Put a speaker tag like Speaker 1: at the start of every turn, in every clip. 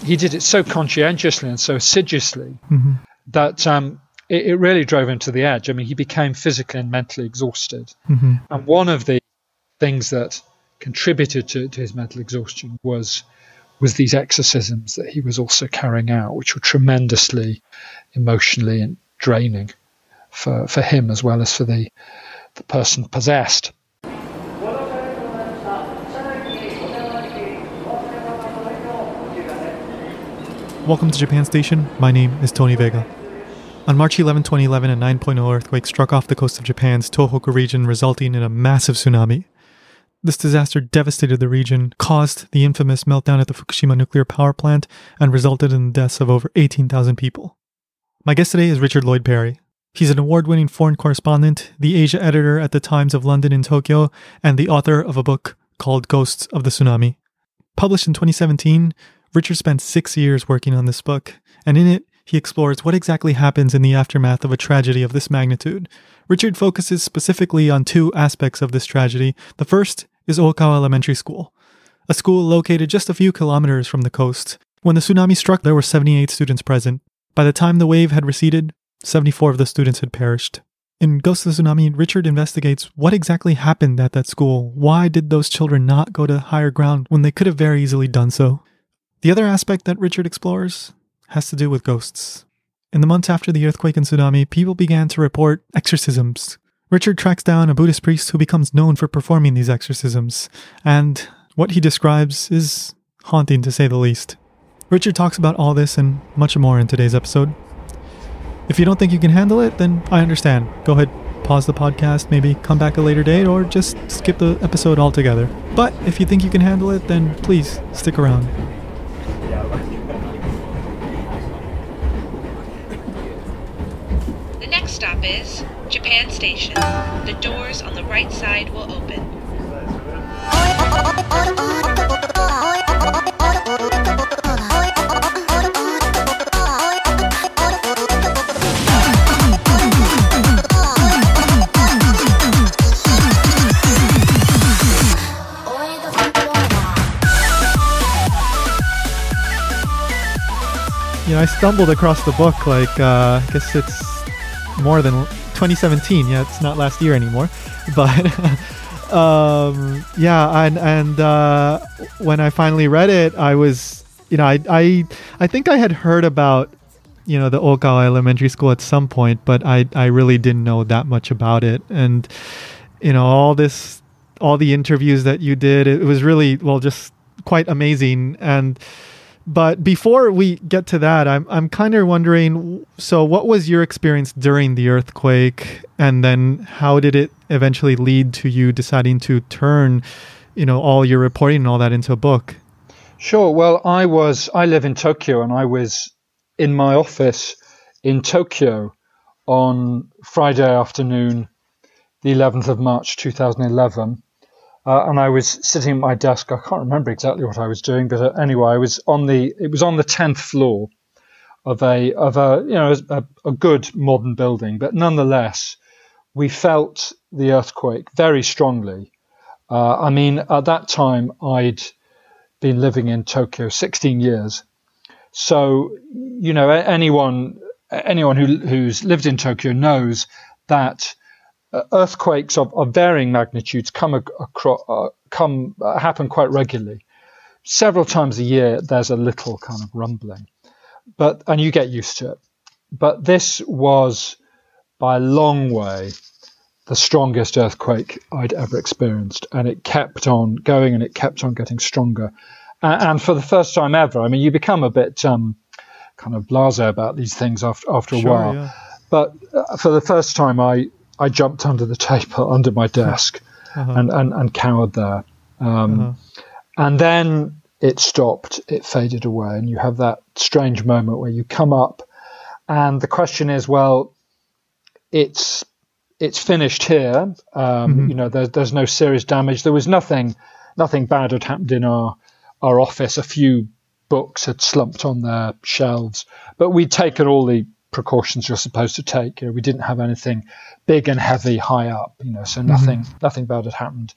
Speaker 1: he did it so conscientiously and so assiduously that it really drove him to the edge. I mean, he became physically and mentally exhausted. And one of the things that contributed to his mental exhaustion was these exorcisms that he was also carrying out, which were tremendously emotionally and draining for him as well as for the person possessed.
Speaker 2: Welcome to Japan Station. My name is Tony Vega. On March 11, 2011, a 9.0 earthquake struck off the coast of Japan's Tohoku region, resulting in a massive tsunami. This disaster devastated the region, caused the infamous meltdown at the Fukushima nuclear power plant, and resulted in the deaths of over 18,000 people. My guest today is Richard Lloyd Parry. He's an award-winning foreign correspondent, the Asia editor at the Times of London in Tokyo, and the author of a book called Ghosts of the Tsunami. Published in 2017, Richard spent 6 years working on this book, and in it, he explores what exactly happens in the aftermath of a tragedy of this magnitude. Richard focuses specifically on two aspects of this tragedy. The first is Okawa Elementary School, a school located just a few kilometers from the coast. When the tsunami struck, there were 78 students present. By the time the wave had receded, 74 of the students had perished. In Ghosts of the Tsunami, Richard investigates what exactly happened at that school. Why did those children not go to higher ground when they could have very easily done so? The other aspect that Richard explores has to do with ghosts. In the months after the earthquake and tsunami, people began to report exorcisms. Richard tracks down a Buddhist priest who becomes known for performing these exorcisms, and what he describes is haunting to say the least. Richard talks about all this and much more in today's episode. If you don't think you can handle it, then I understand. Go ahead, pause the podcast, maybe come back a later date, or just skip the episode altogether. But if you think you can handle it, then please stick around.
Speaker 3: The next stop is Japan Station. The doors on the right side will open.
Speaker 2: I stumbled across the book I guess it's more than 2017. Yeah, it's not last year anymore. But when I finally read it, I was, I think I had heard about, the Okawa Elementary School at some point, but I really didn't know that much about it. And, all the interviews that you did, it was really, just quite amazing. But before we get to that, I'm kind of wondering, so what was your experience during the earthquake, and then how did it eventually lead to you deciding to turn, all your reporting and all that into a book?
Speaker 1: Sure. Well, I live in Tokyo, and I was in my office in Tokyo on Friday afternoon, the 11th of March, 2011. And I was sitting at my desk. I can't remember exactly what I was doing, but anyway, it was on the 10th floor of a good modern building. But nonetheless, we felt the earthquake very strongly. At that time, I'd been living in Tokyo 16 years. So, anyone who's lived in Tokyo knows that earthquakes of varying magnitudes happen quite regularly. Several times a year, there's a little kind of rumbling, and you get used to it. But this was, by a long way, the strongest earthquake I'd ever experienced, and it kept on going, and it kept on getting stronger. And for the first time ever, you become a bit kind of blasé about these things after a while. Yeah. But for the first time, I jumped under the table, under my desk, and cowered there. And then it stopped, it faded away, and you have that strange moment where you come up, and the question is, well, it's finished here. There's no serious damage. There was nothing bad had happened in our office. A few books had slumped on their shelves, but we'd taken all the precautions you're supposed to take. We didn't have anything big and heavy high up, so nothing bad had happened.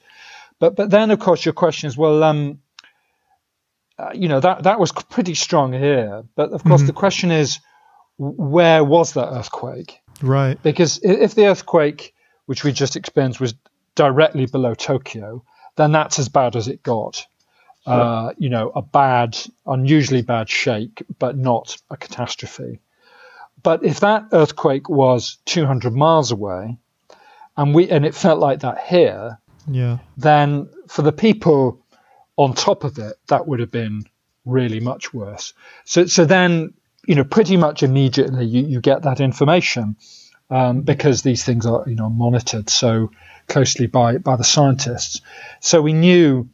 Speaker 1: But then, of course, your question is, well, that was pretty strong here. But of course, the question is, where was that earthquake?
Speaker 2: Right.
Speaker 1: Because if the earthquake, which we just experienced, was directly below Tokyo, then that's as bad as it got. A bad, unusually bad shake, but not a catastrophe. But if that earthquake was 200 miles away, and it felt like that here, then for the people on top of it, that would have been really much worse. So then, pretty much immediately you get that information because these things are, monitored so closely by the scientists. So we knew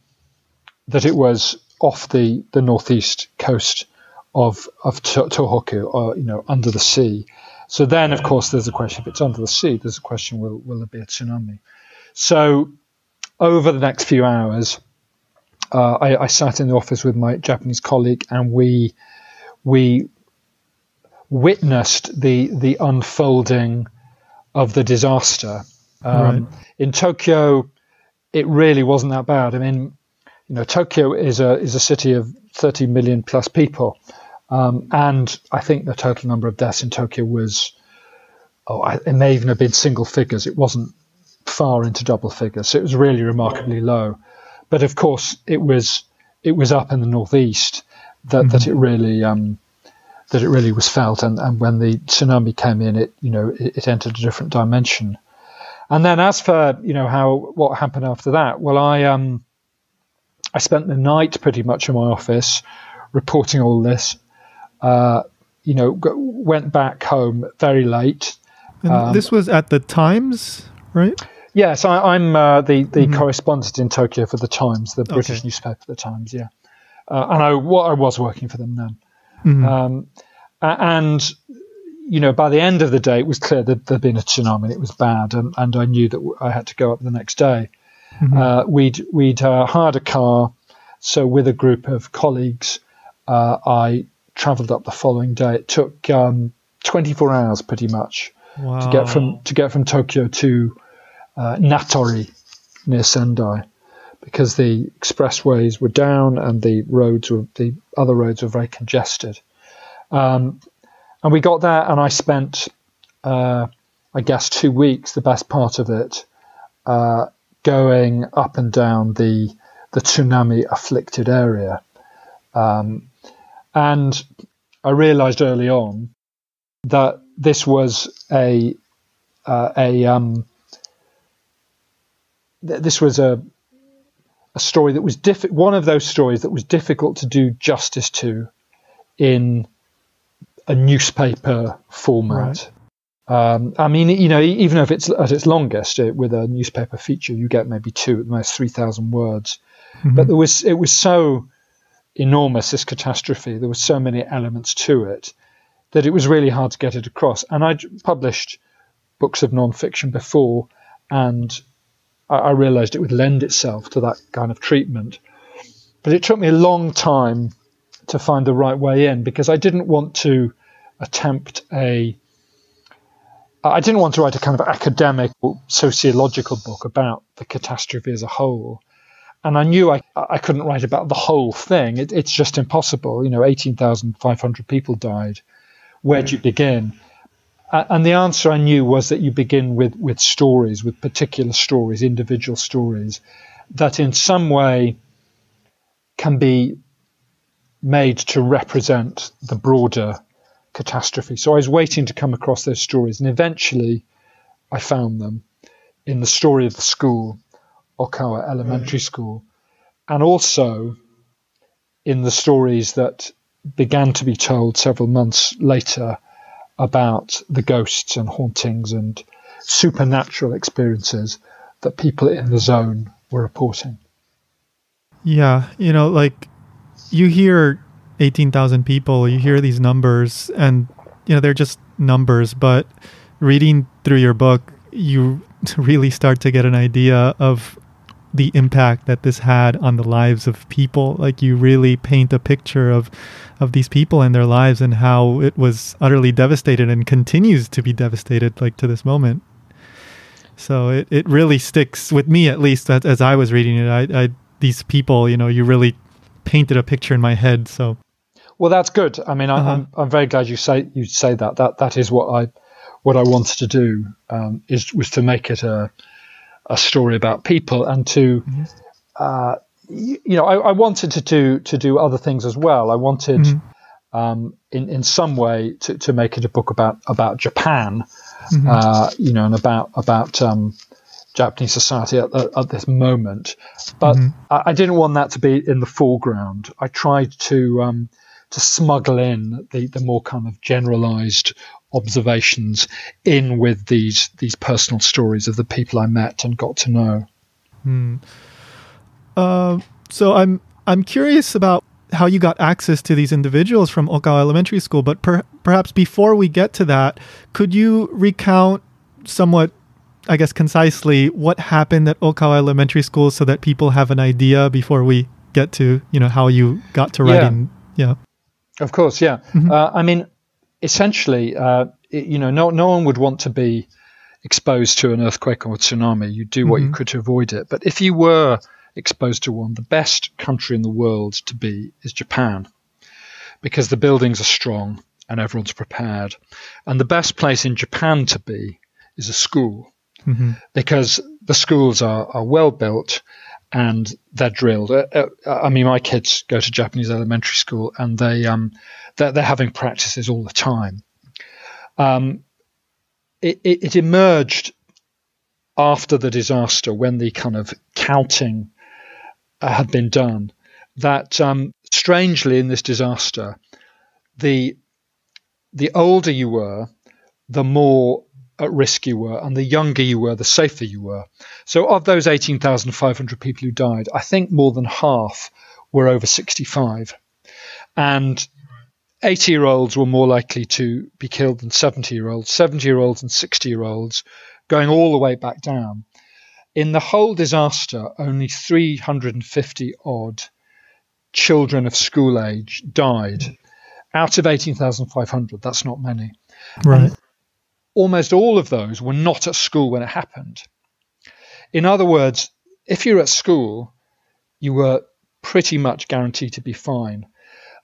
Speaker 1: that it was off the northeast coast of Tohoku, or, under the sea. So then, of course, there's a question, if it's under the sea, there's a question, will there be a tsunami? So over the next few hours, I sat in the office with my Japanese colleague, and we witnessed the unfolding of the disaster. In Tokyo, it really wasn't that bad. I mean, Tokyo is a city of 30 million plus people, and I think the total number of deaths in Tokyo was, it may even have been single figures. It wasn't far into double figures, so it was really remarkably low. But of course, it was up in the northeast that it really was felt, and when the tsunami came in, it entered a different dimension. And then as for what happened after that, well, I spent the night pretty much in my office reporting all this. Went back home very late.
Speaker 2: And this was at the Times, right?
Speaker 1: Yes, I'm the correspondent in Tokyo for the Times, the British newspaper, the Times. Yeah, and I was working for them then. And by the end of the day, it was clear that there'd been a tsunami and it was bad, and I knew that I had to go up the next day. We'd hired a car, so with a group of colleagues, I travelled up the following day. It took 24 hours pretty much to get from Tokyo to Natori near Sendai, because the expressways were down and the other roads were very congested. And we got there, and I spent, I guess, 2 weeks, the best part of it, going up and down the tsunami-afflicted area. And I realised early on that this was a story that was one of those stories that was difficult to do justice to in a newspaper format. Right. I mean, even if it's at its longest, with a newspaper feature, you get maybe 2, at the most 3,000 words. But it was so enormous, this catastrophe. There were so many elements to it that it was really hard to get it across. And I'd published books of non-fiction before, and I realized it would lend itself to that kind of treatment. But it took me a long time to find the right way in, because I didn't want to write a kind of academic or sociological book about the catastrophe as a whole. And I knew I couldn't write about the whole thing. It's just impossible. 18,500 people died. Where'd you begin? And the answer I knew was that you begin with stories, with particular stories, individual stories, that in some way can be made to represent the broader catastrophe. So I was waiting to come across those stories, and eventually I found them in the story of the school, Okawa Elementary School, and also in the stories that began to be told several months later about the ghosts and hauntings and supernatural experiences that people in the zone were reporting.
Speaker 2: Yeah, you hear 18,000 people, you hear these numbers, and they're just numbers, but reading through your book, you really start to get an idea of the impact that this had on the lives of people. Like, you really paint a picture of these people and their lives, and how it was utterly devastated and continues to be devastated, like, to this moment. So it really sticks with me, at least, as I was reading it. These people, you really painted a picture in my head. So,
Speaker 1: well, that's good. I mean, I'm very glad you say that. That is what I wanted to do, was to make it a story about people, and to I wanted to do other things as well. I wanted in some way to make it a book about Japan, and about Japanese society at this moment. But I didn't want that to be in the foreground. I tried to smuggle in the more kind of generalized observations in with these personal stories of the people I met and got to know.
Speaker 2: So I'm curious about how you got access to these individuals from Okawa Elementary School, but perhaps before we get to that, could you recount somewhat, I guess, concisely what happened at Okawa Elementary School so that people have an idea before we get to, how you got to writing? Yeah.
Speaker 1: Of course, yeah. I mean, essentially, no one would want to be exposed to an earthquake or a tsunami. You do what you could to avoid it. But if you were exposed to one, the best country in the world to be is Japan, because the buildings are strong and everyone's prepared. And the best place in Japan to be is a school, because the schools are well built and they're drilled. I mean, my kids go to Japanese elementary school, and they're having practices all the time. It emerged after the disaster, when the kind of counting had been done, that strangely in this disaster, the older you were, the more at risk you were, and the younger you were, the safer you were. So of those 18,500 people who died, I think more than half were over 65. And 80-year-olds were more likely to be killed than 70-year-olds, 70-year-olds and 60-year-olds, going all the way back down. In the whole disaster, only 350 odd children of school age died. Out of 18,500, that's not many.
Speaker 2: Right.
Speaker 1: And almost all of those were not at school when it happened. In other words, if you're at school, you were pretty much guaranteed to be fine.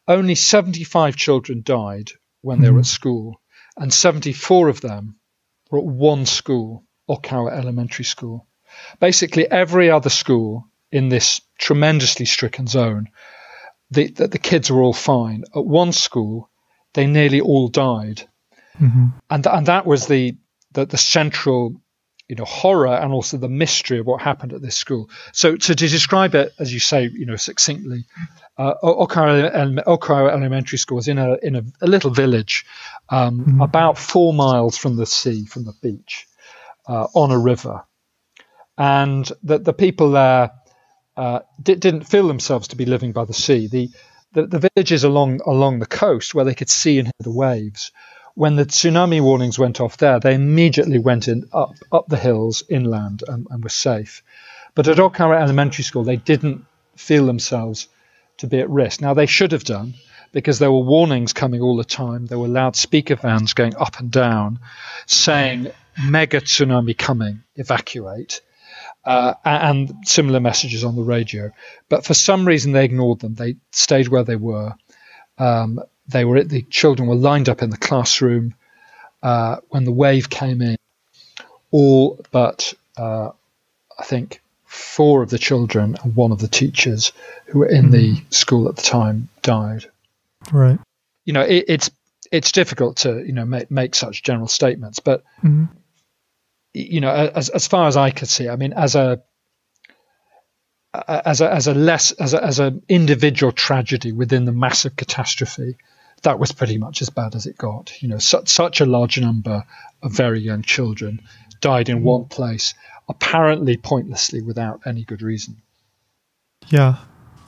Speaker 1: Only 75 children died when they were at school, and 74 of them were at one school, Okawa Elementary School. Basically, every other school in this tremendously stricken zone, the kids were all fine. At one school, they nearly all died. And that was the central, horror, and also the mystery of what happened at this school. So to describe it, as you say, succinctly, Okawa Elementary School is in a little village about 4 miles from the sea, from the beach, on a river, and the people there didn't feel themselves to be living by the sea. The village is along the coast where they could see and hear the waves. When the tsunami warnings went off there, they immediately went up the hills inland and were safe. But at Okawa Elementary School, they didn't feel themselves to be at risk. Now, they should have done, because there were warnings coming all the time. There were loudspeaker vans going up and down saying, mega tsunami coming, evacuate, and similar messages on the radio. But for some reason, they ignored them. They stayed where they were. The children were lined up in the classroom when the wave came in. All but I think 4 of the children and 1 of the teachers who were in the school at the time died.
Speaker 2: Right.
Speaker 1: It's difficult to make such general statements, but as far as I could see, I mean, as an individual tragedy within the massive catastrophe, that was pretty much as bad as it got. Such a large number of very young children died in one place, apparently pointlessly, without any good reason.
Speaker 2: Yeah.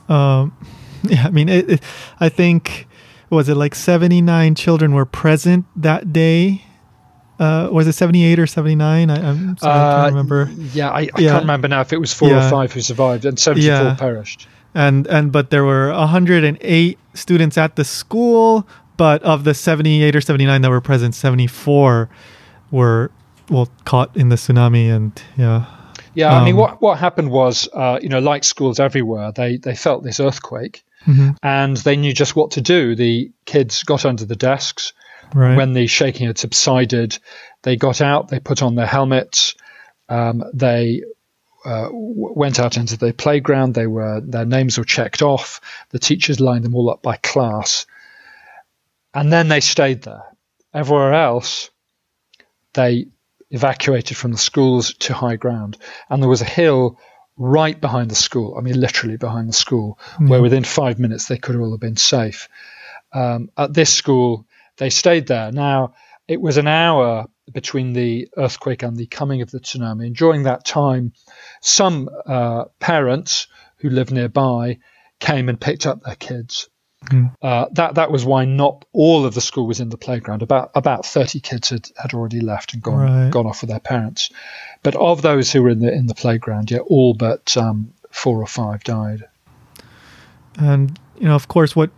Speaker 2: I mean, I think, was it like 79 children were present that day? Was it 78 or 79? I'm sorry, I can't remember.
Speaker 1: Yeah, I can't remember now if it was 4 or 5 who survived, and 74 perished.
Speaker 2: But there were 108 students at the school, but of the 78 or 79 that were present, 74 were caught in the tsunami, and I mean, what happened was, like schools everywhere, they felt this earthquake,
Speaker 1: and they knew just what to do. The kids got under the desks.
Speaker 2: Right.
Speaker 1: When the shaking had subsided, they got out, they put on their helmets, they went out into the playground, their names were checked off, the teachers lined them all up by class, and then they stayed there. Everywhere else, they evacuated from the schools to high ground, and there was a hill right behind the school, I mean literally behind the school, where within 5 minutes they could all have been safe. At this school, they stayed there. Now, it was an hour between the earthquake and the coming of the tsunami, and during that time, some parents who lived nearby came and picked up their kids. That was why not all of the school was in the playground. About 30 kids had already left and gone off with their parents. But of those who were in the playground, all but 4 or 5 died.
Speaker 2: And of course, what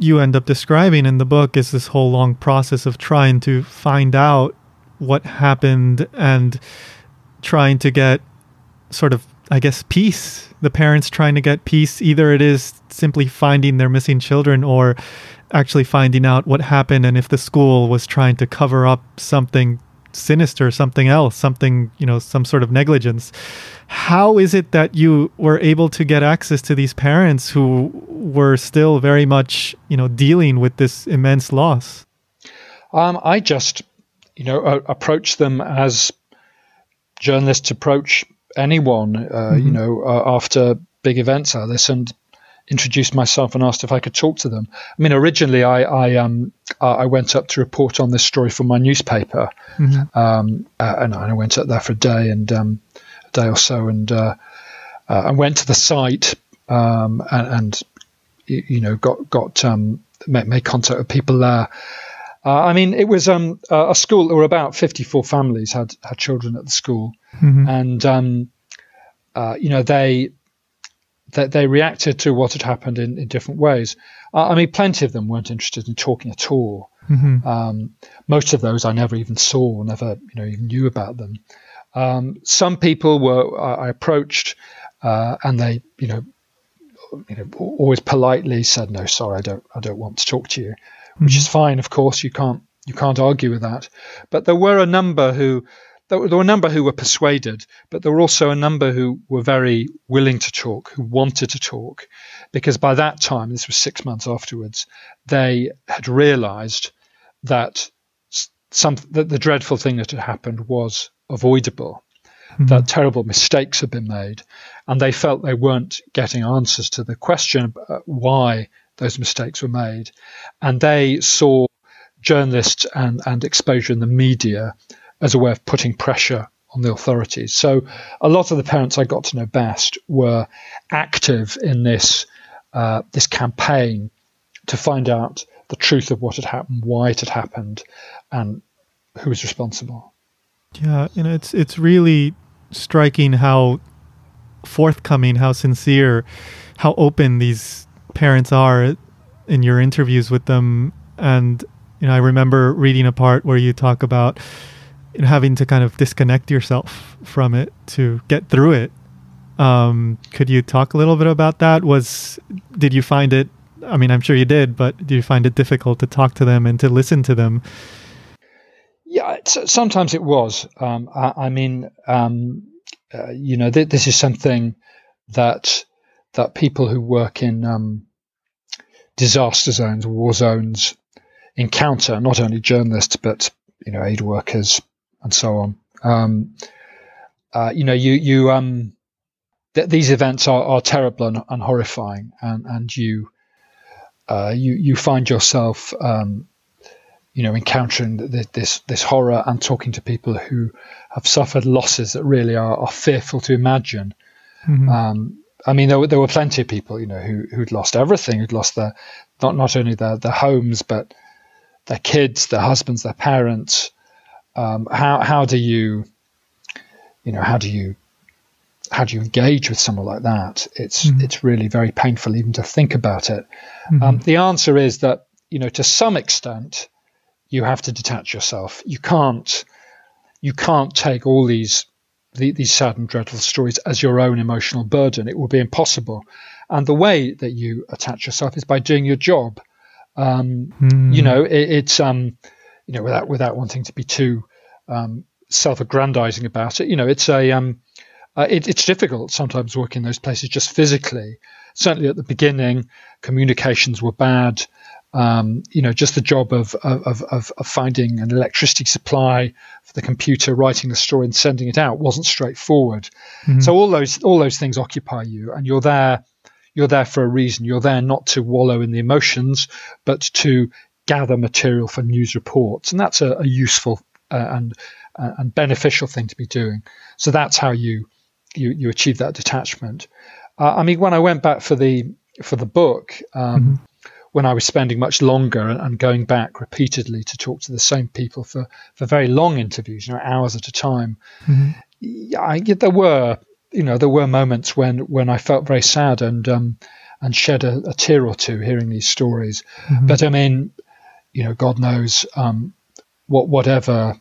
Speaker 2: you end up describing in the book is this whole long process of trying to find out what happened and trying to get sort of, I guess, peace. The parents trying to get peace. Either it is simply finding their missing children or actually finding out what happened and if the school was trying to cover up something sinister, something else, something, some sort of negligence. How is it that you were able to get access to these parents who were still very much, dealing with this immense loss?
Speaker 1: I just, approached them as journalists approach anyone, after big events like this, and introduced myself and asked if I could talk to them. I mean, originally I went up to report on this story for my newspaper, and I went up there for a day or so, and I went to the site and made contact with people there. I mean, it was a school. There were about 54 families had children at the school, and they reacted to what had happened in different ways. I mean, plenty of them weren't interested in talking at all. Most of those I never even saw, never even knew about them. Some people I approached, and they always politely said, "No, sorry, I don't want to talk to you," which is fine. Of course, you can't argue with that. But there were a number who were persuaded, but there were also a number who were very willing to talk, who wanted to talk, because by that time, this was 6 months afterwards, they had realized that that the dreadful thing that had happened was avoidable, that terrible mistakes had been made, and they felt they weren't getting answers to the question why those mistakes were made. And they saw journalists and exposure in the media as a way of putting pressure on the authorities. So a lot of the parents I got to know best were active in this campaign to find out the truth of what had happened, why it had happened, and who was responsible.
Speaker 2: Yeah, it's really striking how forthcoming, how sincere, how open these parents are in your interviews with them. And I remember reading a part where you talk about having to kind of disconnect yourself from it to get through it. Could you talk a little bit about that? Did you find it, I mean, I'm sure you did, but did you find it difficult to talk to them and to listen to them?
Speaker 1: Yeah, sometimes it was. This is something that people who work in disaster zones, war zones, encounter, not only journalists, but aid workers and so on. These events are terrible and horrifying, and you find yourself encountering this horror and talking to people who have suffered losses that really are fearful to imagine. I mean, there were plenty of people who'd lost everything, who'd lost their not only their homes but their kids, their husbands, their parents. How do you engage with someone like that? It's really very painful even to think about it. The answer is that to some extent you have to detach yourself. You can't take all these sad and dreadful stories as your own emotional burden. It will be impossible. And the way that you attach yourself is by doing your job. It's without wanting to be too self-aggrandizing about it. It's difficult sometimes working in those places just physically. Certainly at the beginning, communications were bad. Just the job of finding an electricity supply for the computer, writing the story and sending it out wasn't straightforward. So all those things occupy you, and you're there for a reason. You're there not to wallow in the emotions, but to gather material for news reports, and that's a useful and beneficial thing to be doing. So that's how you achieve that detachment. When I went back for the book, when I was spending much longer and going back repeatedly to talk to the same people for very long interviews, hours at a time, there were moments when I felt very sad and shed a tear or two hearing these stories. But God knows whatever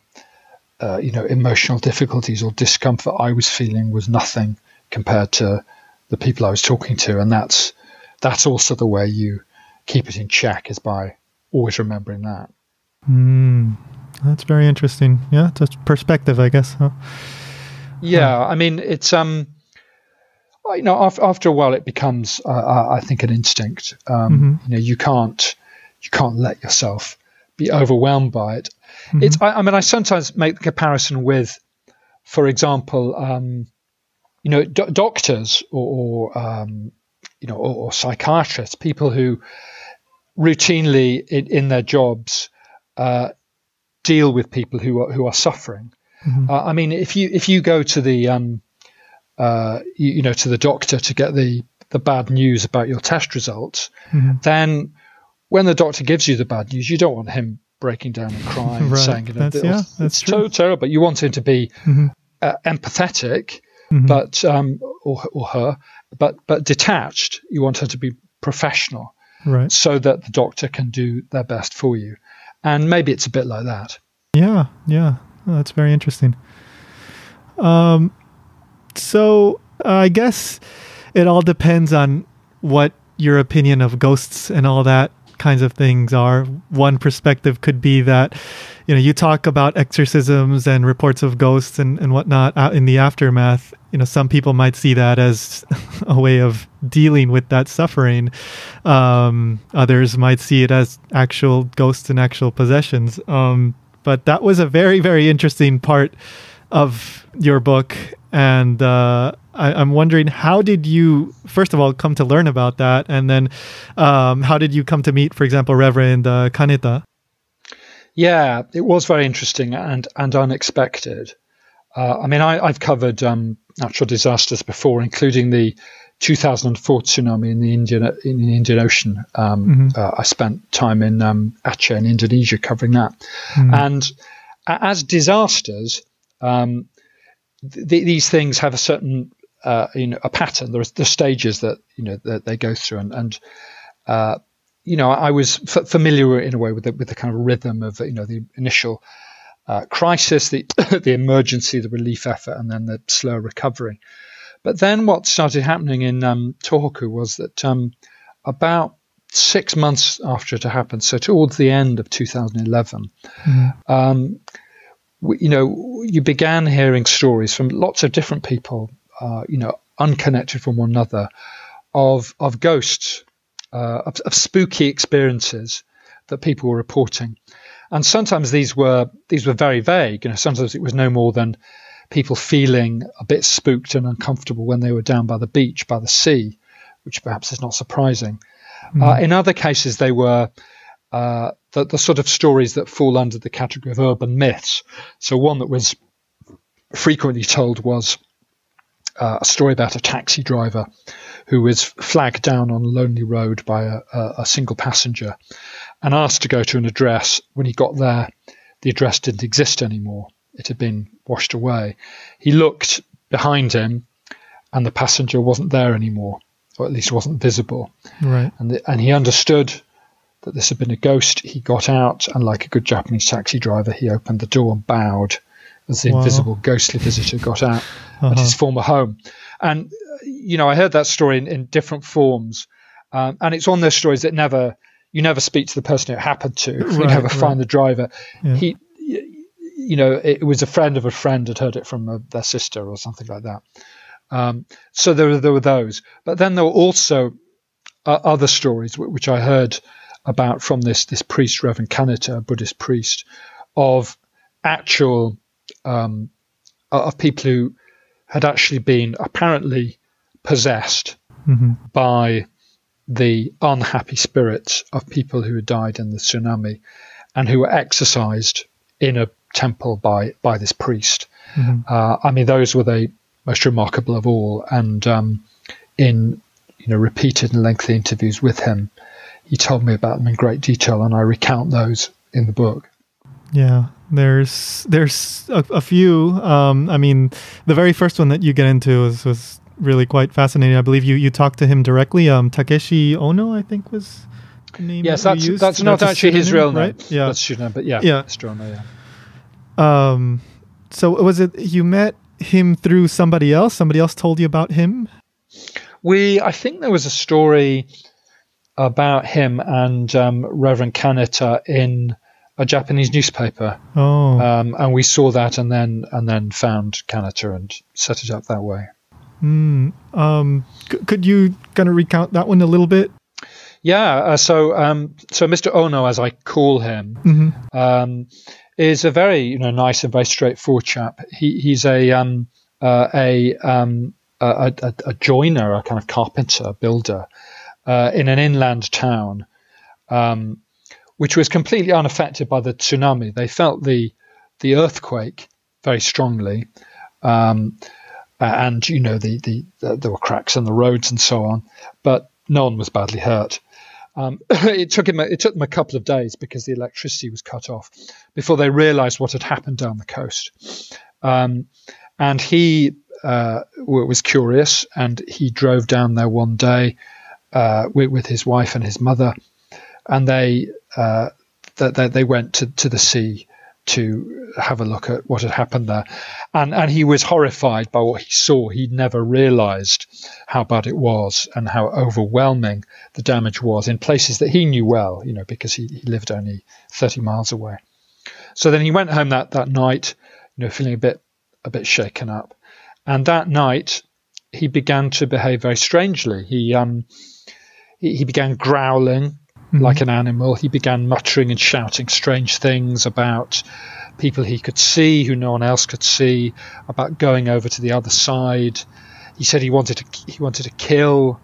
Speaker 1: emotional difficulties or discomfort I was feeling was nothing compared to the people I was talking to, and that's also the way you keep it in check, is by always remembering that.
Speaker 2: That's very interesting. Yeah, it's a perspective, I guess. Huh?
Speaker 1: Yeah, it's after a while it becomes, I think, an instinct. You can't let yourself be overwhelmed by it. I sometimes make the comparison with, for example, doctors or psychiatrists, people who routinely in their jobs deal with people who are suffering. If you go to the to the doctor to get the bad news about your test results, then when the doctor gives you the bad news, you don't want him breaking down and crying and saying, that's so terrible. You want him to be empathetic, but or her, but detached. You want her to be professional,
Speaker 2: right? So
Speaker 1: that the doctor can do their best for you. And maybe it's a bit like that.
Speaker 2: Yeah. Oh, that's very interesting. So I guess it all depends on what your opinion of ghosts and all that kinds of things are. One perspective could be that, you talk about exorcisms and reports of ghosts and whatnot out in the aftermath. Some people might see that as a way of dealing with that suffering. Others might see it as actual ghosts and actual possessions. But that was a very, very interesting part of your book. And I'm wondering, how did you, first of all, come to learn about that? And then how did you come to meet, for example, Reverend Kaneta?
Speaker 1: Yeah, it was very interesting and unexpected. I've covered natural disasters before, including the 2004 tsunami in the Indian Ocean. I spent time in Aceh in Indonesia covering that. And as disasters, these things have a certain a pattern. There's the stages that that they go through, and I was familiar in a way with the kind of rhythm of the initial crisis, the emergency, the relief effort, and then the slow recovery. But then what started happening in Tohoku was that about 6 months after it had happened, so towards the end of 2011, you began hearing stories from lots of different people, unconnected from one another, of ghosts, of spooky experiences that people were reporting. And sometimes these were very vague. Sometimes it was no more than people feeling a bit spooked and uncomfortable when they were down by the beach, by the sea, which perhaps is not surprising. In other cases, they were the sort of stories that fall under the category of urban myths. So one that was frequently told was a story about a taxi driver who was flagged down on a lonely road by a single passenger and asked to go to an address. When he got there, the address didn't exist anymore. It had been washed away. He looked behind him and the passenger wasn't there anymore, or at least wasn't visible.
Speaker 2: Right.
Speaker 1: And he understood that this had been a ghost. He got out, and like a good Japanese taxi driver, he opened the door and bowed as the invisible ghostly visitor got out at his former home. And, I heard that story in different forms. And it's one of those stories that you never speak to the person it happened to. You never find the driver. Yeah. It was a friend of a friend had heard it from their sister or something like that. So there were those. But then there were also other stories which I heard about from this priest, Reverend Kanata, a Buddhist priest, of actual of people who had actually been apparently possessed by the unhappy spirits of people who had died in the tsunami and who were exorcised in a temple by this priest. Those were the most remarkable of all. And in repeated and lengthy interviews with him, he told me about them in great detail, and I recount those in the book.
Speaker 2: Yeah, there's a few. The very first one that you get into was really quite fascinating. I believe you talked to him directly. Takeshi Ono, I think, was the name.
Speaker 1: Yes, that's not actually his real name.
Speaker 2: Right? Yeah,
Speaker 1: that's his name, but Mr. Ono. Yeah.
Speaker 2: So was it you met him through somebody else? Somebody else told you about him?
Speaker 1: I think there was a story about him and Reverend Kanata in a Japanese newspaper. And we saw that and then found Kanata and set it up that way.
Speaker 2: Could you kind of recount that one a little bit?
Speaker 1: Yeah. So Mr. Ono, as I call him, is a very nice and very straightforward chap. He's a joiner, a kind of carpenter, builder, in an inland town, which was completely unaffected by the tsunami. They felt the earthquake very strongly, and there were cracks in the roads and so on, but no one was badly hurt. It took them a couple of days because the electricity was cut off before they realised what had happened down the coast, and he was curious, and he drove down there one day with his wife and his mother, and they went to the sea to have a look at what had happened there, and he was horrified by what he saw. He'd never realised how bad it was and how overwhelming the damage was in places that he knew well, because he lived only 30 miles away. So then he went home that night, feeling a bit shaken up. And that night, he began to behave very strangely. He began growling like an animal. He began muttering and shouting strange things about people he could see who no one else could see, about going over to the other side. He said he wanted to kill.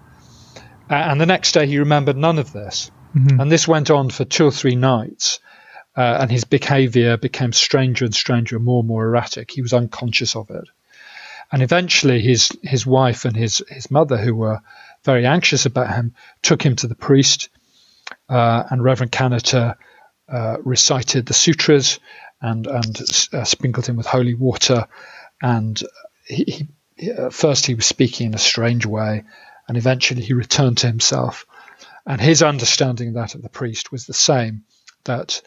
Speaker 1: And the next day, he remembered none of this. And this went on for 2 or 3 nights. And his behavior became stranger and stranger, more and more erratic. He was unconscious of it. And eventually his wife and his mother, who were very anxious about him, took him to the priest, and Reverend Kanata recited the sutras and sprinkled him with holy water. And he at first he was speaking in a strange way, and eventually he returned to himself. And his understanding of that of the priest was the same, that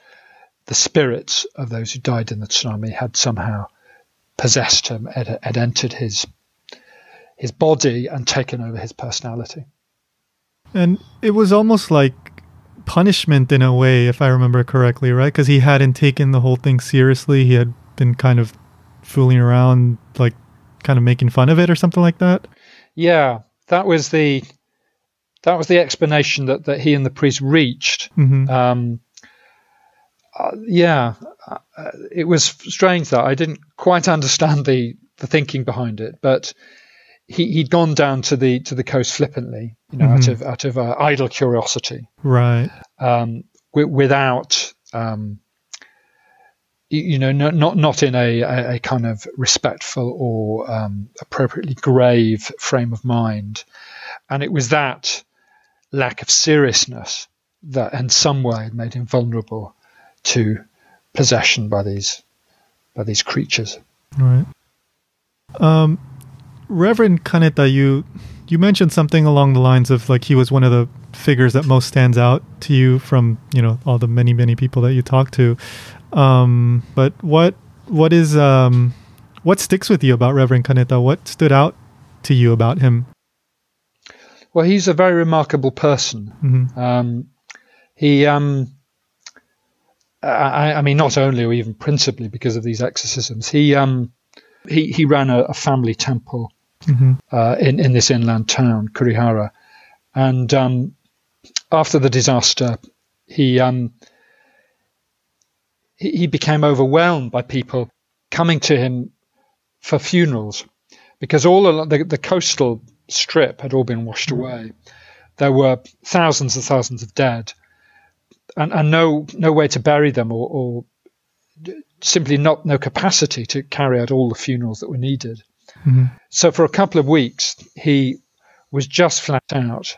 Speaker 1: the spirits of those who died in the tsunami had somehow possessed him, had entered his body and taken over his personality.
Speaker 2: And it was almost like punishment in a way, if I remember correctly, right? Because he hadn't taken the whole thing seriously. He had been kind of fooling around, like kind of making fun of it or something like that. Yeah,
Speaker 1: that was the explanation that he and the priest reached. It was strange that I didn't quite understand the thinking behind it, but he'd gone down to the coast flippantly, out of idle curiosity,
Speaker 2: right?
Speaker 1: Without not in a kind of respectful or appropriately grave frame of mind, and it was that lack of seriousness that in some way made him vulnerable to possession by these creatures.
Speaker 2: Right. Reverend Kanata, you mentioned something along the lines of like he was one of the figures that most stands out to you from all the many people that you talked to. But what what sticks with you about Reverend Kaneta? What stood out to you about him?
Speaker 1: Well, he's a very remarkable person.
Speaker 2: Mm-hmm.
Speaker 1: I mean, not only or even principally because of these exorcisms, he ran a family temple in this inland town, Kurihara, and after the disaster, he became overwhelmed by people coming to him for funerals, because all along the coastal strip had all been washed away. There were thousands and thousands of dead, and no way to bury them, or simply no capacity to carry out all the funerals that were needed. Mm-hmm. So for a couple of weeks, he was just flat out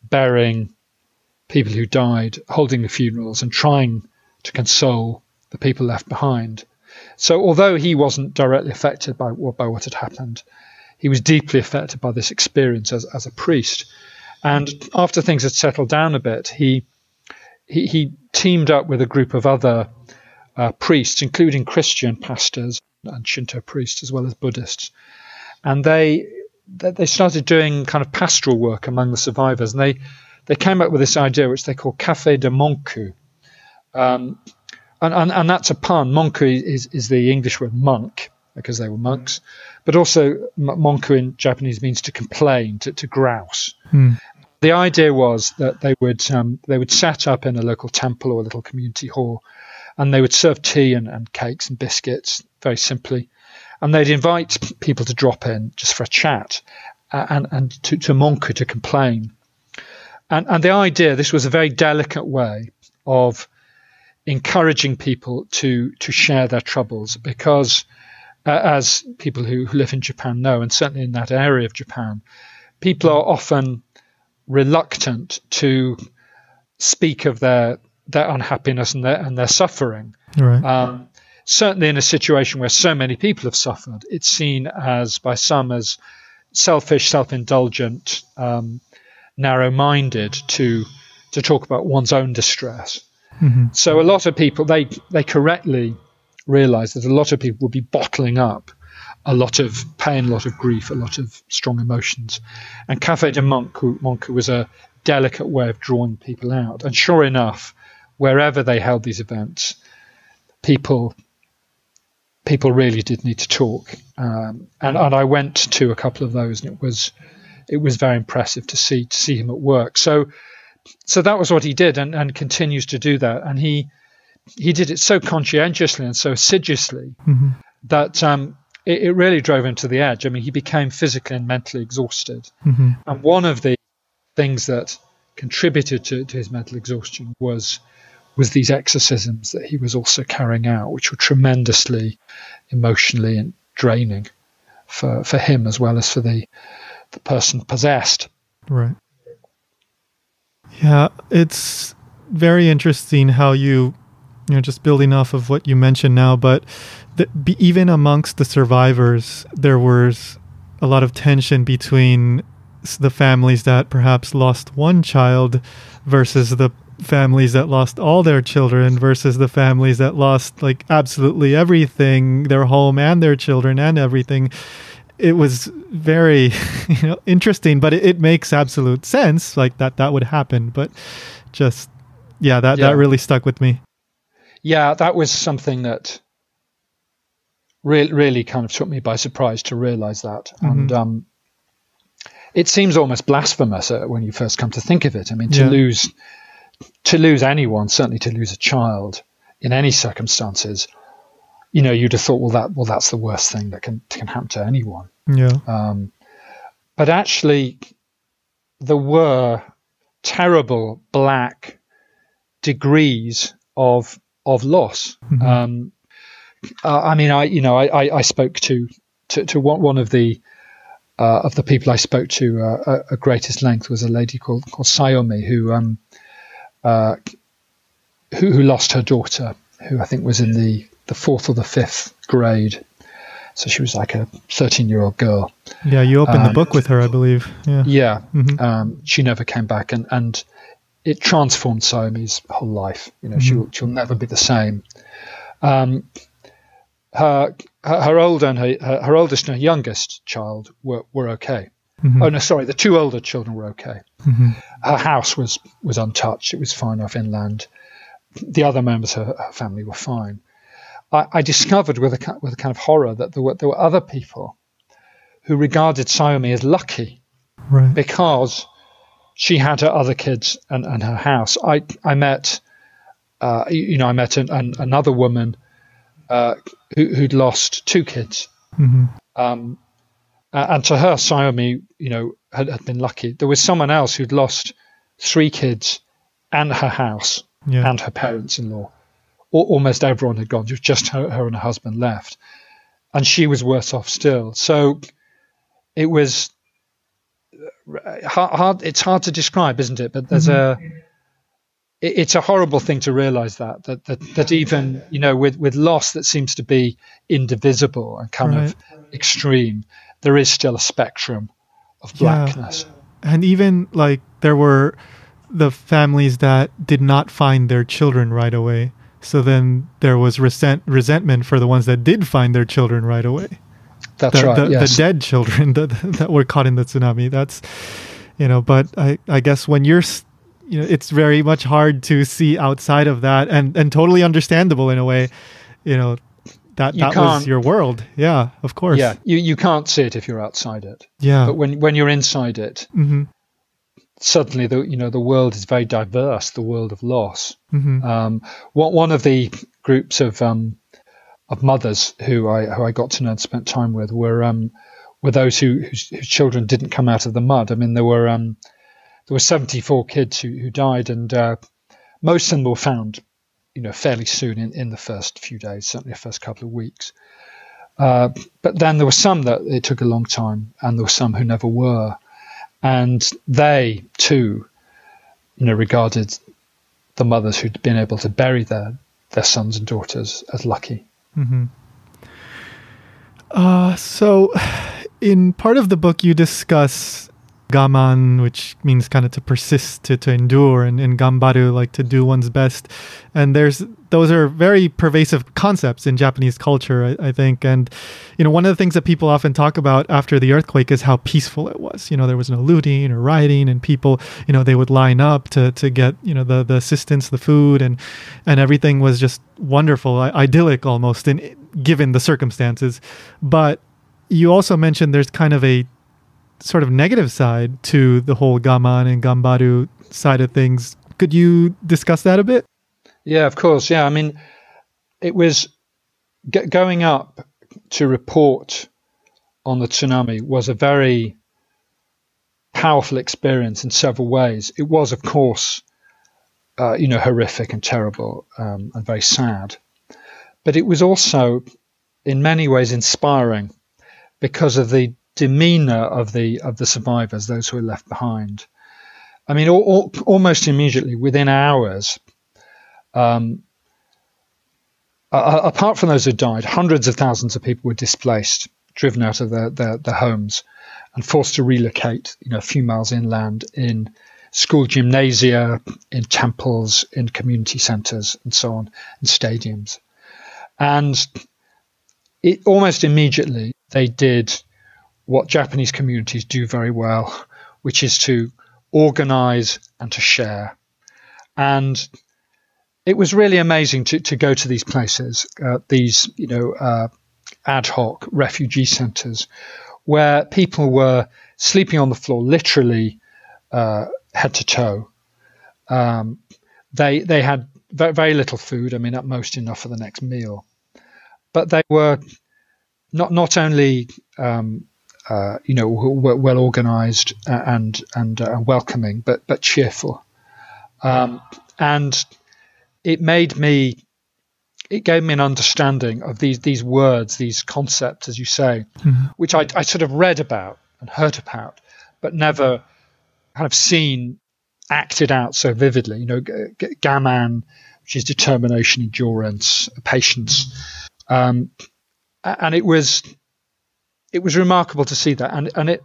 Speaker 1: burying people who died, holding the funerals, and trying to console the people left behind. So although he wasn't directly affected by what had happened, he was deeply affected by this experience as a priest. And after things had settled down a bit, he teamed up with a group of other priests, including Christian pastors and Shinto priests, as well as Buddhists. And they started doing kind of pastoral work among the survivors. And they came up with this idea, which they call Café de Monku. And that's a pun. Monku is the English word monk, because they were monks. But also monku in Japanese means to complain, to grouse. The idea was that they would set up in a local temple or a little community hall, and they would serve tea and cakes and biscuits, very simply. And they'd invite people to drop in just for a chat and to monku, to complain. And the idea, this was a very delicate way of encouraging people to share their troubles, because as people who live in Japan know, and certainly in that area of Japan, people are often reluctant to speak of their unhappiness and their suffering. Right. Certainly in a situation where so many people have suffered, it's seen by some as selfish, self-indulgent, narrow-minded to talk about one's own distress. Mm-hmm. So a lot of people, they correctly realize that a lot of people will be bottling up a lot of pain, a lot of grief, a lot of strong emotions. And Café de Monku was a delicate way of drawing people out. And sure enough, wherever they held these events, people really did need to talk. And I went to a couple of those, and it was very impressive to see him at work. So that was what he did, and continues to do that. And he did it so conscientiously and so assiduously that it really drove him to the edge. I mean, he became physically and mentally exhausted. Mm-hmm. And one of the things that contributed to his mental exhaustion was these exorcisms that he was also carrying out, which were tremendously emotionally and draining for him as well as for the person possessed. Right.
Speaker 2: Yeah, it's very interesting how you just building off of what you mentioned now, but even amongst the survivors, there was a lot of tension between the families that perhaps lost one child versus the families that lost all their children versus the families that lost like absolutely everything, their home and their children and everything. It was very interesting, but it makes absolute sense, like that would happen. But just that really stuck with me.
Speaker 1: Yeah, that was something that really kind of took me by surprise to realize that. Mm-hmm. And it seems almost blasphemous when you first come to think of it. I mean, to lose anyone, certainly to lose a child in any circumstances, you'd have thought, that's the worst thing that can happen to anyone. Yeah. But actually, there were terrible black degrees of loss. Mm-hmm. I spoke to one of the people I spoke to at greatest length was a lady called Sayomi who lost her daughter, who I think was in the 4th or the 5th grade. So she was like a 13-year-old girl.
Speaker 2: Yeah, you opened the book with her, I believe. Yeah.
Speaker 1: Yeah. Mm-hmm. She never came back, and it transformed Sayomi's whole life. She'll never be the same. her older and her oldest and her youngest child were okay. Oh no, sorry, the two older children were okay. Her house was untouched; it was far enough inland. The other members of her family were fine. I discovered with a kind of horror that there were other people who regarded Tsunami as lucky,
Speaker 2: right,
Speaker 1: because she had her other kids and her house. I met another woman who'd lost two kids. And to her, Tsunami, had been lucky. There was someone else who'd lost three kids and her house and her parents-in-law. Almost everyone had gone. It was just her and her husband left. And she was worse off still. So it was hard. It's hard to describe, isn't it? But there's it's a horrible thing to realize that even, with loss that seems to be indivisible and kind of extreme, there is still a spectrum of blackness.
Speaker 2: And even like there were the families that did not find their children right away. So then there was resentment for the ones that did find their children right away.
Speaker 1: That's right.
Speaker 2: The dead children that were caught in the tsunami. That's, but I guess when you're, it's very much hard to see outside of that, and totally understandable in a way, that was your world. Yeah, of course.
Speaker 1: Yeah, you can't see it if you're outside it.
Speaker 2: Yeah.
Speaker 1: But when you're inside it, suddenly the world is very diverse. The world of loss. One of the groups of mothers who I got to know and spent time with were those whose children didn't come out of the mud. I mean, there were 74 kids who died, and most of them were found, fairly soon in the first few days, certainly the first couple of weeks. But then there were some that it took a long time, and there were some who never were. And they, too, regarded the mothers who'd been able to bury their sons and daughters as lucky.
Speaker 2: So in part of the book, you discuss gaman, which means kind of to persist, to endure, and gambaru, like to do one's best. And those are very pervasive concepts in Japanese culture, I think. And, one of the things that people often talk about after the earthquake is how peaceful it was. There was no looting or rioting, and people, they would line up to get, the assistance, the food, and everything was just wonderful, idyllic almost, given the circumstances. But you also mentioned there's kind of a sort of negative side to the whole gaman and gambaru side of things. Could you discuss that a bit?
Speaker 1: Yeah, of course. Yeah, I mean, it was going up to report on the tsunami was a very powerful experience in several ways. It was, of course, horrific and terrible and very sad, but it was also in many ways inspiring because of the demeanor of the survivors, those who were left behind. I mean, almost immediately, within hours, apart from those who died, hundreds of thousands of people were displaced, driven out of their homes, and forced to relocate, a few miles inland, in school gymnasia, in temples, in community centres, and so on, in stadiums. And almost immediately, they did what Japanese communities do very well, which is to organize and to share. And it was really amazing to go to these places, these ad hoc refugee centers, where people were sleeping on the floor, literally head to toe. They had very little food. I mean, at most enough for the next meal. But they were not only well organized and welcoming, but cheerful. And it gave me an understanding of these words, these concepts, as you say, which I sort of read about and heard about, but never kind of seen acted out so vividly. Gaman, which is determination, endurance, patience, and it was remarkable to see that. And it,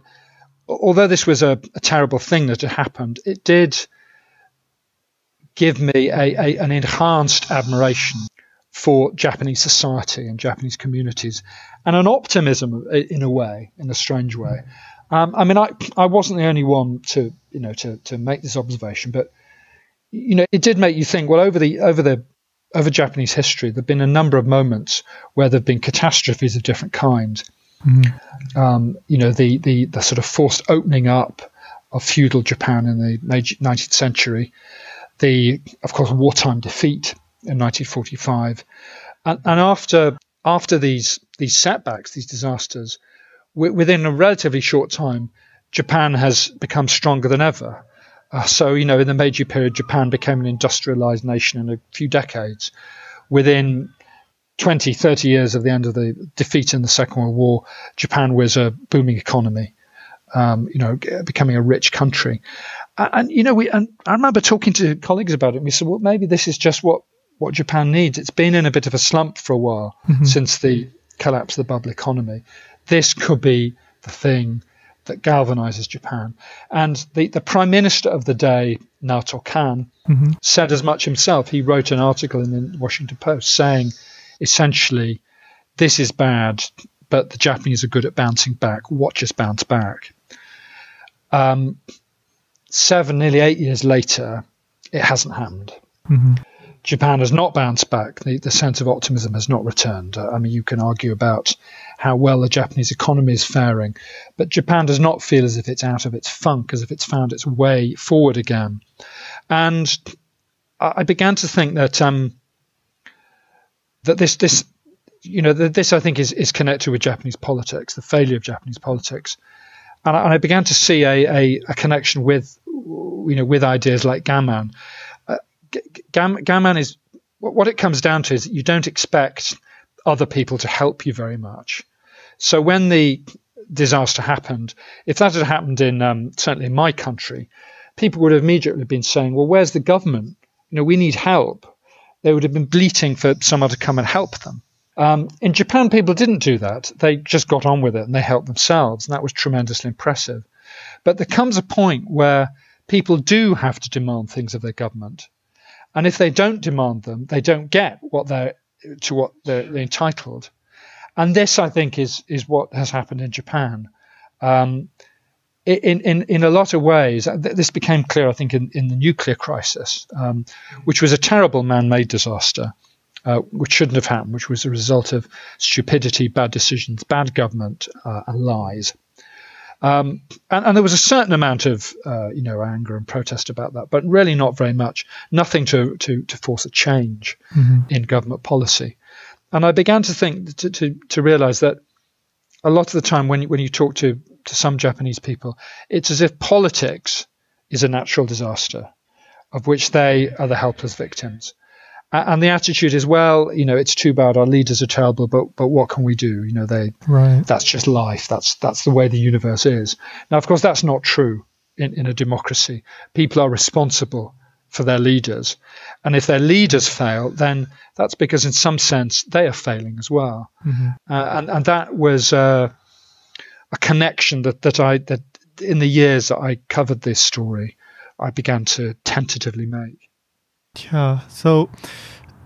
Speaker 1: although this was a terrible thing that had happened, it did give me an enhanced admiration for Japanese society and Japanese communities, and an optimism in a way, in a strange way. I mean, I wasn't the only one to make this observation, but it did make you think. Well, over Japanese history, there've been a number of moments where there've been catastrophes of different kinds. The sort of forced opening up of feudal Japan in the 19th century, of course, wartime defeat in 1945, and after these setbacks, these disasters, within a relatively short time, Japan has become stronger than ever. So in the Meiji period, Japan became an industrialized nation in a few decades. Within 20, 30 years of the end of the defeat in the Second World War, Japan was a booming economy, becoming a rich country. And I remember talking to colleagues about it, and we said, well, maybe this is just what Japan needs. It's been in a bit of a slump for a while since the collapse of the bubble economy. This could be the thing that galvanizes Japan. And the prime minister of the day, Naoto Kan, said as much himself. He wrote an article in the Washington Post saying, essentially, this is bad, but the Japanese are good at bouncing back. Watch us bounce back. 7, nearly 8 years later, it hasn't happened. Japan has not bounced back. The sense of optimism has not returned. I mean, you can argue about how well the Japanese economy is faring, but Japan does not feel as if it's out of its funk, as if it's found its way forward again. And I began to think that this I think is connected with Japanese politics, the failure of Japanese politics, and I began to see a connection with ideas like gammon. Gammon is what it comes down to is that you don't expect other people to help you very much. So when the disaster happened, if that had happened in certainly in my country, people would have immediately been saying, well, where's the government? We need help. They would have been bleating for someone to come and help them. In Japan, people didn't do that. They just got on with it and they helped themselves. And that was tremendously impressive. But there comes a point where people do have to demand things of their government. And if they don't demand them, they don't get what they're entitled. And this, I think, is what has happened in Japan. In a lot of ways, this became clear, I think, in the nuclear crisis, which was a terrible man-made disaster, which shouldn't have happened, which was a result of stupidity, bad decisions, bad government, and lies. And there was a certain amount of anger and protest about that, but really not very much. Nothing to force a change in government policy. And I began to think to realize that a lot of the time when you talk to some Japanese people, it's as if politics is a natural disaster of which they are the helpless victims. And the attitude is, well, it's too bad, our leaders are terrible, but what can we do? That's just life. That's the way the universe is. Now, of course, that's not true in a democracy. People are responsible for their leaders. And if their leaders fail, then that's because in some sense they are failing as well. And that was a connection that in the years that I covered this story, I began to tentatively make.
Speaker 2: Yeah. So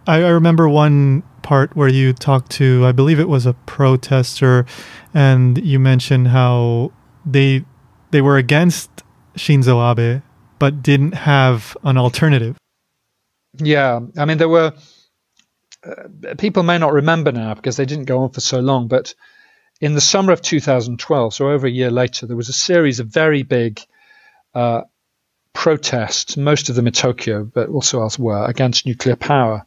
Speaker 2: I remember one part where you talked to, I believe it was a protester, and you mentioned how they were against Shinzo Abe, but didn't have an alternative.
Speaker 1: Yeah. I mean, there were, people may not remember now because they didn't go on for so long, but in the summer of 2012, so over a year later, there was a series of very big protests, most of them in Tokyo, but also elsewhere, against nuclear power.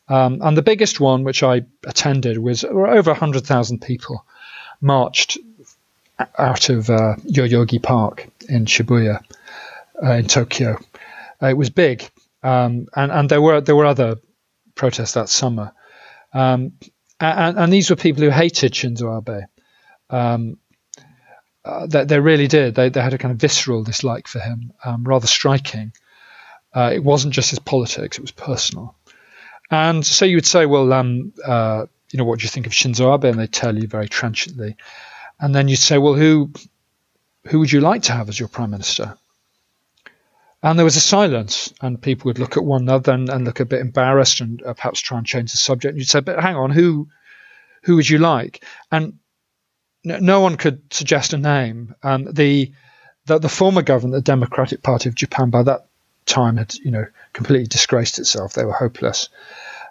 Speaker 1: And the biggest one, which I attended, was over 100,000 people marched out of Yoyogi Park in Shibuya in Tokyo. It was big, and there were other protests that summer. And these were people who hated Shinzo Abe. They really did. They had a kind of visceral dislike for him, rather striking. It wasn't just his politics; it was personal. And so you would say, well, what do you think of Shinzo Abe? And they'd tell you very trenchantly. And then you'd say, well, who would you like to have as your prime minister? And there was a silence, and people would look at one another and look a bit embarrassed and perhaps try and change the subject. And you'd say, but hang on, who would you like? And no one could suggest a name. The former government, the Democratic Party of Japan, by that time had completely disgraced itself. They were hopeless.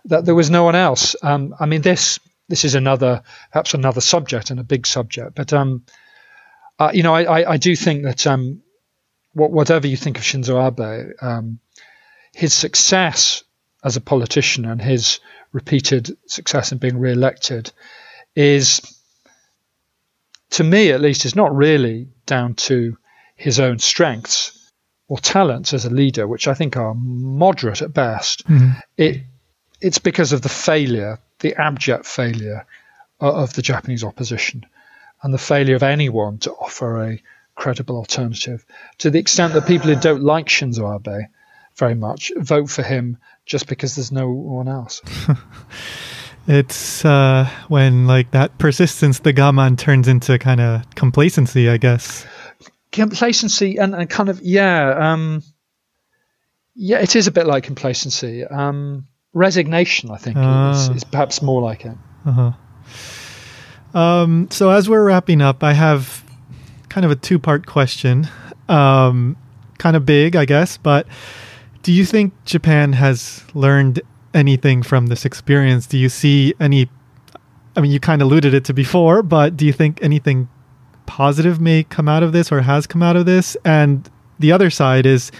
Speaker 1: That there was no one else. I mean, this is perhaps another subject, and a big subject. But I do think that whatever you think of Shinzo Abe, his success as a politician and his repeated success in being re-elected is, to me at least, is not really down to his own strengths or talents as a leader, which I think are moderate at best. Mm-hmm. It's because of the abject failure of the Japanese opposition, and the failure of anyone to offer a credible alternative, to the extent that people who don't like Shinzo Abe very much vote for him just because there's no one else.
Speaker 2: It's when like that persistence, the gaman, turns into kind of complacency, I guess.
Speaker 1: Complacency and kind of, it is a bit like complacency. Resignation, I think, is perhaps more like it.
Speaker 2: So as we're wrapping up, I have kind of a two-part question, kind of big, I guess, but do you think Japan has learned anything from this experience? Do you see any, I mean, you kind of alluded it to before, but do you think anything positive may come out of this or has come out of this? And the other side is,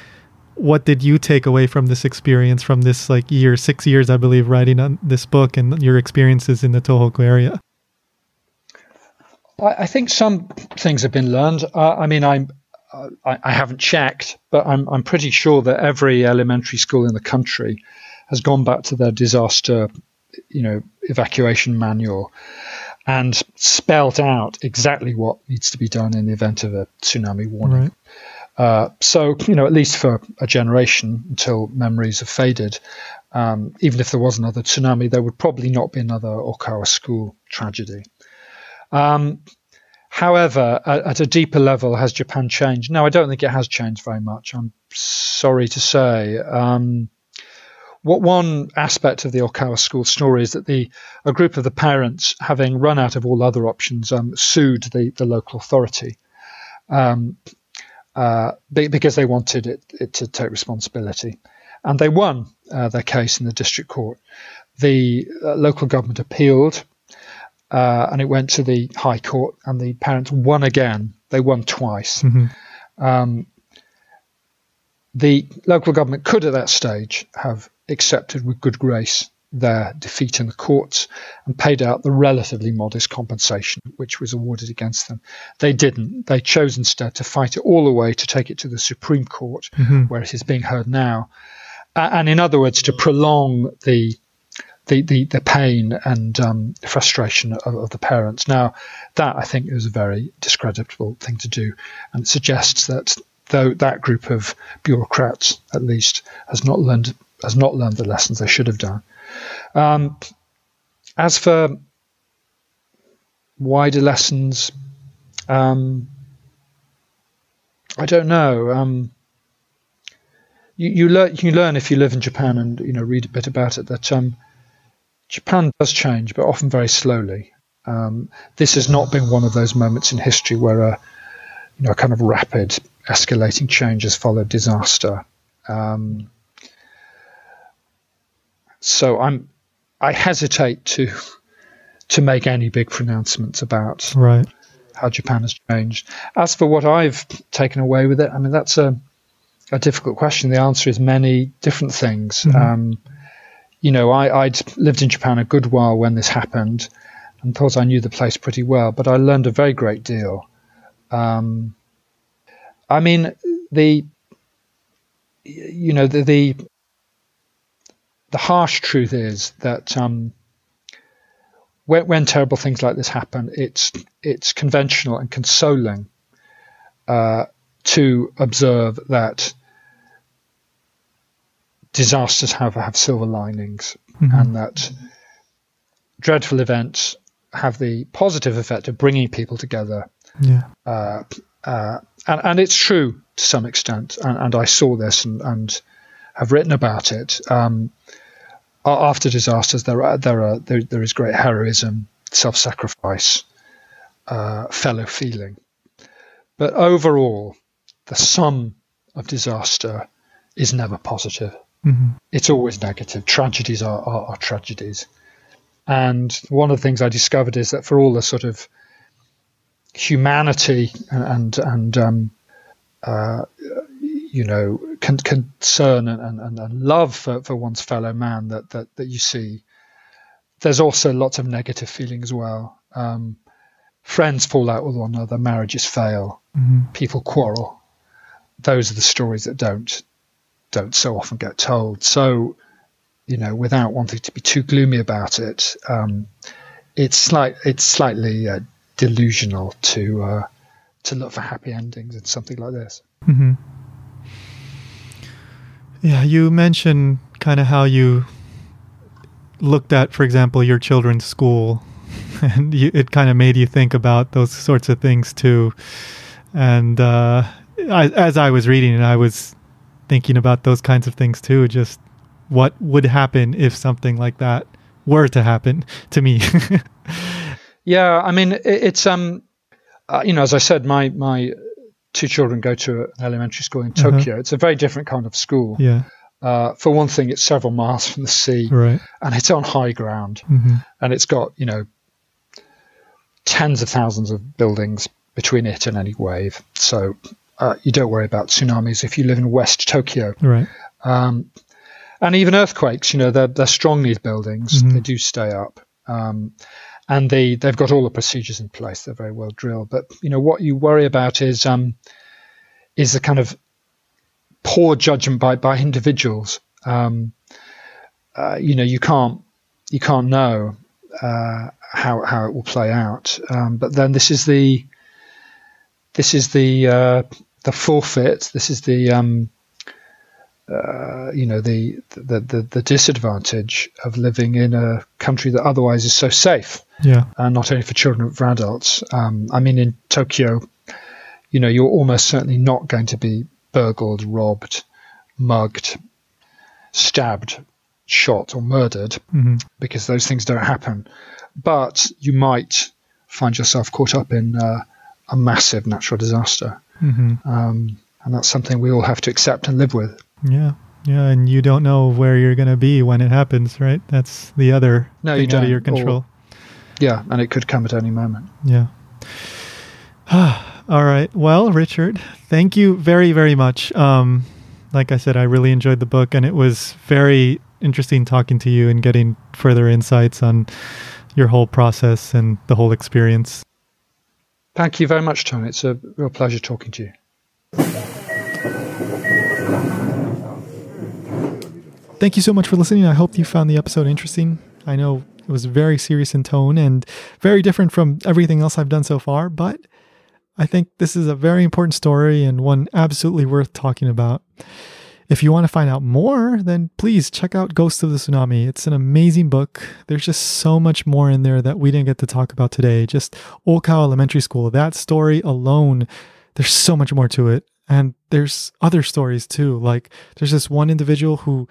Speaker 2: what did you take away from this experience, from this 6 years, I believe, writing on this book and your experiences in the Tohoku area?
Speaker 1: I think some things have been learned. I mean, I haven't checked, but I'm pretty sure that every elementary school in the country has gone back to their disaster, evacuation manual and spelled out exactly what needs to be done in the event of a tsunami warning. Right. So, at least for a generation, until memories have faded, even if there was another tsunami, there would probably not be another Okawa school tragedy. However, at a deeper level, has Japan changed? No, I don't think it has changed very much, I'm sorry to say. What one aspect of the Okawa school story is that a group of the parents, having run out of all other options, sued the local authority because they wanted it to take responsibility. And they won their case in the district court. The local government appealed, and it went to the High Court, and the parents won again. They won twice. Mm-hmm. The local government could at that stage have accepted with good grace their defeat in the courts and paid out the relatively modest compensation which was awarded against them. They didn't. They chose instead to fight it all the way, to take it to the Supreme Court, mm-hmm. where it is being heard now. And in other words, to prolong the pain and frustration of the parents. Now, that I think is a very discreditable thing to do, and it suggests that though that group of bureaucrats, at least, has not learned the lessons they should have done. As for wider lessons, I don't know. You learn if you live in Japan and read a bit about it that Japan does change, but often very slowly. This has not been one of those moments in history where a kind of rapid escalating change has followed disaster. So I hesitate to make any big pronouncements about how Japan has changed. As for what I've taken away with it, I mean, that's a difficult question. The answer is many different things. Mm-hmm. I'd lived in Japan a good while when this happened and thought I knew the place pretty well, but I learned a very great deal. I mean, the harsh truth is that when terrible things like this happen, it's conventional and consoling to observe that disasters have silver linings, mm-hmm. and that dreadful events have the positive effect of bringing people together, and it's true to some extent, and I saw this and have written about it. After disasters, there is great heroism, self-sacrifice, fellow feeling. But overall, the sum of disaster is never positive. Mm-hmm. It's always negative. Tragedies are tragedies. And one of the things I discovered is that for all the sort of humanity and concern and love for one's fellow man that you see, there's also lots of negative feeling as well. Friends fall out with one another, marriages fail, people quarrel. Those are the stories that don't so often get told. So, without wanting to be too gloomy about it, it's slightly delusional to look for happy endings in something like this.
Speaker 2: Mm-hmm. Yeah, you mentioned kind of how you looked at, for example, your children's school, and it kind of made you think about those sorts of things too. And as I was reading it, I was thinking about those kinds of things too, just what would happen if something like that were to happen to me.
Speaker 1: Yeah, I mean, it's as I said, my two children go to an elementary school in Tokyo. It's a very different kind of school.
Speaker 2: Yeah.
Speaker 1: For one thing, it's several miles from the sea,
Speaker 2: right,
Speaker 1: and it's on high ground, and it's got tens of thousands of buildings between it and any wave. So you don't worry about tsunamis if you live in West Tokyo.
Speaker 2: Right.
Speaker 1: And even earthquakes, they're strong, these buildings. They do stay up. And they've got all the procedures in place. They're very well drilled. But, what you worry about is the kind of poor judgment by individuals. You can't know how it will play out. But then this is the forfeit. This is the disadvantage of living in a country that otherwise is so safe.
Speaker 2: Yeah.
Speaker 1: Not only for children but for adults. In Tokyo, you're almost certainly not going to be burgled, robbed, mugged, stabbed, shot, or murdered, because those things don't happen. But you might find yourself caught up in a massive natural disaster. And that's something we all have to accept and live with.
Speaker 2: Yeah, and you don't know where you're going to be when it happens, right? That's the other thing out of your control.
Speaker 1: And it could come at any moment.
Speaker 2: Yeah. All right. Well, Richard, thank you very, very much. Like I said, I really enjoyed the book, and it was very interesting talking to you and getting further insights on your whole process and the whole experience.
Speaker 1: Thank you very much, Tony. It's a real pleasure talking to you.
Speaker 2: Thank you so much for listening. I hope you found the episode interesting. I know it was very serious in tone and very different from everything else I've done so far, but I think this is a very important story and one absolutely worth talking about. If you want to find out more, then please check out Ghost of the Tsunami. It's an amazing book. There's just so much more in there that we didn't get to talk about today. Just Okawa Elementary School, that story alone, there's so much more to it. And there's other stories too. Like there's this one individual who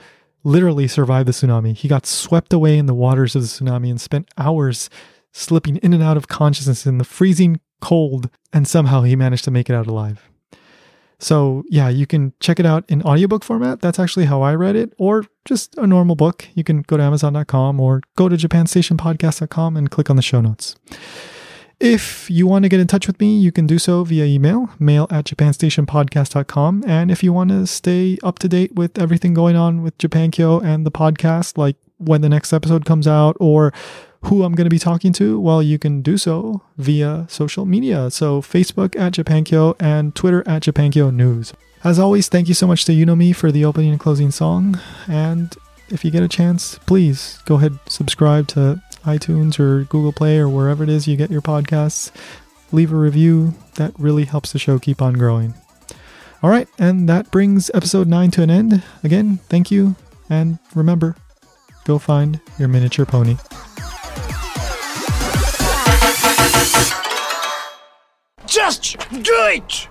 Speaker 2: literally survived the tsunami. He got swept away in the waters of the tsunami and spent hours slipping in and out of consciousness in the freezing cold, and somehow he managed to make it out alive. So yeah, you can check it out in audiobook format. That's actually how I read it, or just a normal book. You can go to Amazon.com or go to JapanStationPodcast.com and click on the show notes. If you want to get in touch with me, you can do so via email, mail@JapanStationPodcast.com. And if you want to stay up to date with everything going on with JapanKyo and the podcast, like when the next episode comes out or who I'm going to be talking to, well, you can do so via social media. So Facebook @JapanKyo and Twitter @JapanKyo News. As always, thank you so much to You Know Me for the opening and closing song. And if you get a chance, please go ahead, subscribe to iTunes or Google Play or wherever it is you get your podcasts. Leave a review. That really helps the show keep on growing. All right, and that brings episode 9 to an end. Again, thank you. And remember, go find your miniature pony.
Speaker 4: Just do it!